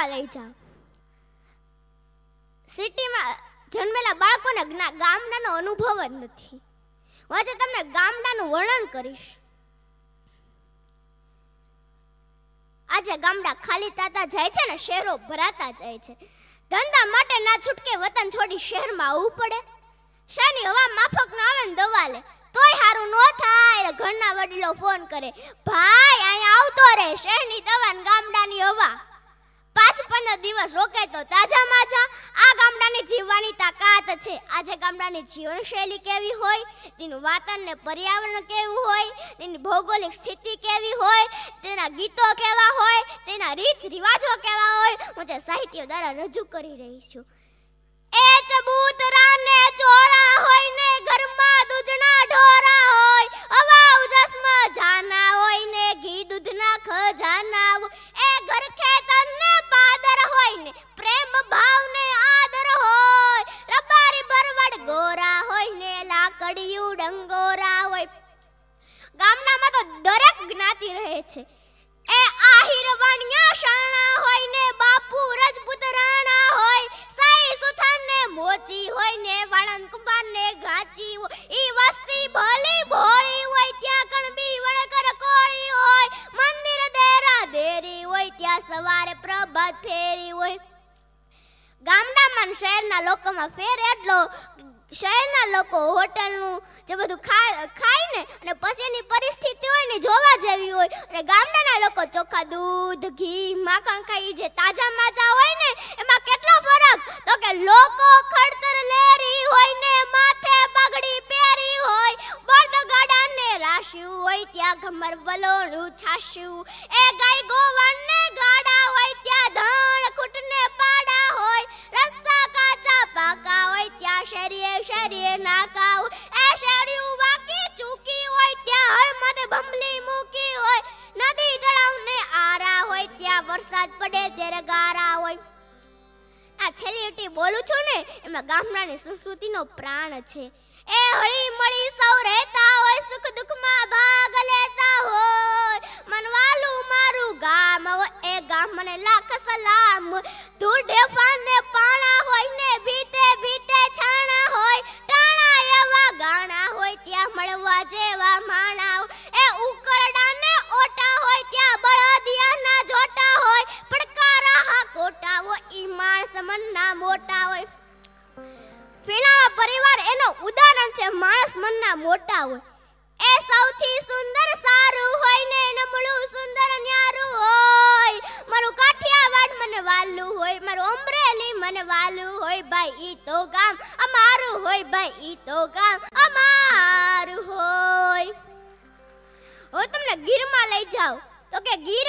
ગામડામાં લઈ જાઓ. સિટીમાં જન્મેલા બાળકોને ગામડાનો અનુભવ જ નથી. હું આજે તમને ગામડાનું વર્ણન કરીશ. આજે ગામડા ખાલી થતા જાય છે ને શહેરો ભરાતા જાય છે. ધંધા માટે ના છૂટકે વતન છોડી શહેરમાં આવવું પડે. શાની હવા માફક ન આવે ને દવા લે તોય સારું ન થાય. ઘરના વડીલો ફોન કરે, ભાઈ અહીંયા આવતો રે, શહેરની દવા ને ગામડાની હવા. 5-15 દિવસ રોકાય તો તાજા માજા. આ ગામડાની જીવવાની તાકાત છે. આજે ગામડાની જીવનશૈલી કેવી હોય, તેનું વાતાવરણ ને પર્યાવરણ કેવું હોય, તેની ભૌગોલિક સ્થિતિ કેવી હોય, તેના ગીતો કેવા હોય, તેના રીત રિવાજો કેવા હોય, હું જે સાહિત્ય દ્વારા રજૂ કરી રહી છું. એ ચબૂતરા ને ચોરા હોય ને ઘરમાં દૂધના ઢોરા હોય, હવા ઉજસમાં જાના હોય ને ઘી દૂધના ખજાના હોય. એ ઘર ખેતર ને પાદર હોય ને પ્રેમ ભાવ ને આદર હોય, રબારી ભરવડ ગોરા હોય ને લાકડિયું ડંગોરા હોય. ગામડામાં તો દરેક જ્ઞાતિ રહે છે. એ આહિર વાણિયા શાણા હોય ને બાપુ રજપૂત રાણા હોય, સાઈ સુથાન ને મોચી હોય ને વાળન કુંભાર ને ગાચી હોય. ઈ વસ્તી ભલી ભોળી હોય ત્યાં કણબી વણકર કોળી હોય, મંદિર દેરા દેરી હોય ત્યાં સવારે પ્રભાત ફેરી હોય. ગામડામાં શહેરના લોકોમાં ફેર એટલો, શહેરના લોકો હોટલનું જે બધું ખાય ને અને પછી એની પરિસ્થિતિ હોય ને જોવા જેવી હોય, અને ગામડાના લોકો ચોખ્ખા દૂધ ઘી માખણ ખાઈ જે તાજા માજા હોય ને એમાં કેટલો ફરક. તો કે લોકો ખડતર લેરી હોય ને માથે પગડી પહેરી હોય, બળદગાડા ને રાશ્યું હોય ત્યાં ઘમર વલોણું છાશ્યું. એ ગાય ગોવાણ ને ગાડા હોય ત્યાં ધણ ખૂટ ને પાડા હોય, રસ્તા કાચા પાકા હોય ત્યાં શેરીએ શેરીએ નાકા હોય. એ શેરીયું વાકી ચૂકી હોય ત્યાં હળમત ભંભલી મૂકી હોય, નદી તળાવ ને આરા હોય ત્યાં વરસાદ પડે ત્યારે ગારા હોય. આ છેલ્લી લીટી બોલું છું ને એમાં ગામડાની સંસ્કૃતિનો પ્રાણ છે. એ હળી મળી સૌ રહેતા હોય, સુખ દુઃખમાં ભાગ લેતા હોય, મનવાલું મારું ગામ હોય, એ ગામ મને લાખ સલામ. ધૂઢે ફાને પાણા હોય ને ભીતે ભીતે છાણા હોય, ટાણા એવા ગાણા હોય ત્યાં મળવા જેવા માણા હોય. એ ઉકરડા ને ઓટા હોય ત્યાં બળદિયા ના જોટા હોય, પડકારા હા કોટા હોય ઈ માણસ મનના મોટા હોય. ફીણાવા પરિવાર એનો ઉદાહરણ છે, માણસ મનના મોટા હોય. એ સૌથી સુંદર સારું હોય ને નમળું સુંદર ન્યારું હોય, મારું કાઠિયાવાડ મને વાલું હોય, મારું અમરેલી મને વાલું હોય, ભાઈ ઈ તો ગામ અમારું હોય, ભાઈ ઈ તો ગામ અમારું હોય. હું તમને ગીરમાં લઈ જાઉં તો કે ગીર